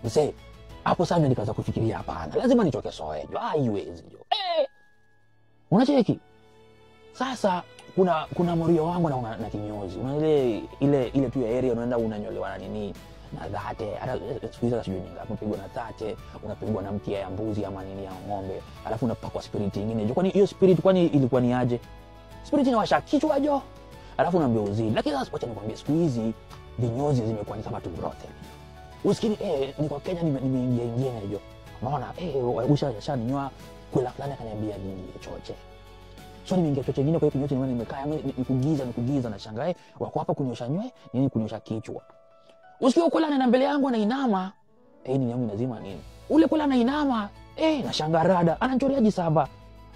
Mzee, hapo sana nikaanza kufikiria hapana, lazima nitoke Soweto. Haiwezi jo. Unacheki? Sasa kuna morio wangu na kinyozi. Una ile tu ya area unaenda unanyolewa na nini? Na dhate. Hata siku hizo sijui ni ngapi unapigwa na dhate, unapigwa na mkia ya mbuzi ama nini ya ng'ombe. Alafu unapakwa spirit nyingine. Jo, kwani hiyo spirit kwani ilikuwa ni aje? Spirit inawasha kichwa jo. Alafu unaambia uzidi. Lakini sasa acha nikwambie siku hizi vinyozi zimekuwa ni kama tu brothel. Usikini niko Kenya nimeingia jo. Unaona ushaninyoa kula fulani akaniambia nini choche. So nimeingia choche nyingine kwa hiyo kinyozi nimekaa nikugiza na shangae wako hapa kunyosha nini kunyosha kichwa. Usikio kula na mbele yangu anainama. Nini yangu inazima nini? Ule kula anainama. Na shangarada ananichorea jisaba.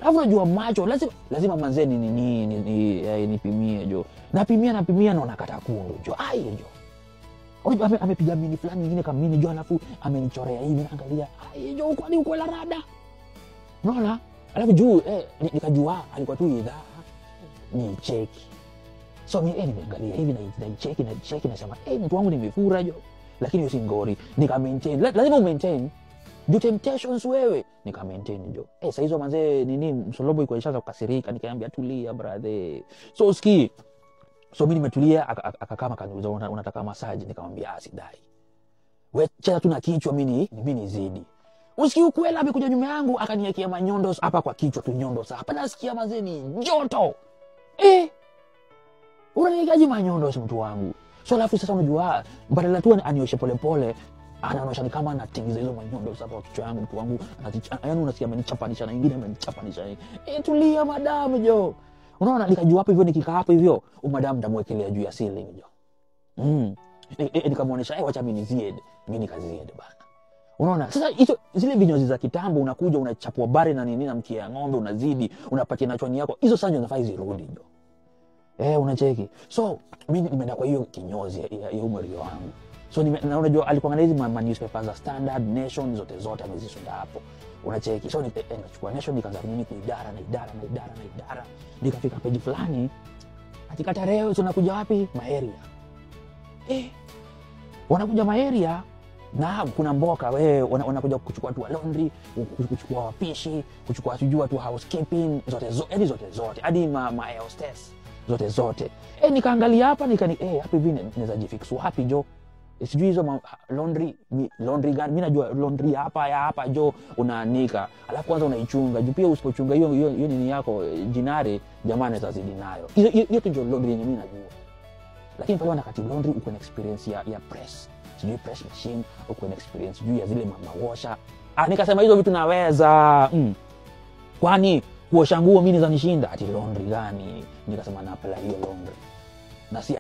Alafu unajua macho lazima manzeni nipimie jo. Napimia naona kata kundu jo. Jo. Unajua amepiga mini fulani nyingine kama mini jo alafu amenichorea hivi naangalia. Jo kwani uko la rada. Unaona? Alafu juu nikajua alikuwa tu idhaa ni cheki. So mimi nimeangalia hivi na cheki nasema mtu wangu nimefura jo. Lakini hiyo si ngori. Nika maintain. Lazima maintain. Do temptations wewe. Nika maintain jo. Sasa hizo manze nini msolobo iko ishaanza kukasirika nikamwambia tulia brother. So ski. So mimi nimetulia akakama kaniuliza unataka massage nikamwambia sidai. Wewe cheza tu na kichwa mimi nizidi. Usikii ukweli amekuja nyuma yangu akaniwekea manyondos hapa kwa kichwa tu nyondos hapa nasikia mazeni joto. Unaniwekaje manyondos mtu wangu? So alafu sasa unajua badala tu anioshe pole anaonyesha ni kama anatingiza hizo manyondos hapa kwa kichwa yangu mtu wangu yaani unasikia amenichapanisha na nyingine amenichapanisha. Tulia madam jo. Unaona nikajua hapo hivyo nikikaa hapo hivyo madam ndamwekelea juu ya ceiling jo. Nikamwonyesha wacha mimi niziede bana. Unaona sasa hizo zile vinyozi za kitambo unakuja unachapwa bare na nini na mkia ya ng'ombe unazidi unapatia na chwani yako hizo sanjo zinafaa zirudi jo. Unacheki. So mimi nimeenda kwa hiyo kinyozi ya umri wangu. So na unajua alikuwa analizi newspapers za Standard Nation zote amezisunda hapo. Unacheki. So nikachukua Nation nikaanza mimi kuidara na idara. Nikafika page fulani. Katika tarehe tunakuja wapi? Maeria. Wanakuja Maeria na kuna mboka wewe wanakuja kuchukua tu laundry, kuchukua wapishi, kuchukua sijua tu housekeeping zote hadi ma hostess zote. Nikaangalia hapa hapa hivi naweza jifix wapi jo. Sijui hizo laundry gani mimi najua laundry hapa jo unaanika. Alafu kwanza unaichunga. Juu pia usipochunga hiyo nini yako jinare jamani zazidi nayo. Hiyo tu ndio laundry yenyewe mimi najua. Lakini pale wakati laundry uko na experience ya press. Sijui press machine uko na experience juu ya zile mawasha. Nikasema hizo vitu naweza. Kwani kuosha nguo mimi nizanishinda ati laundry gani? Nikasema na apply hiyo laundry. Na si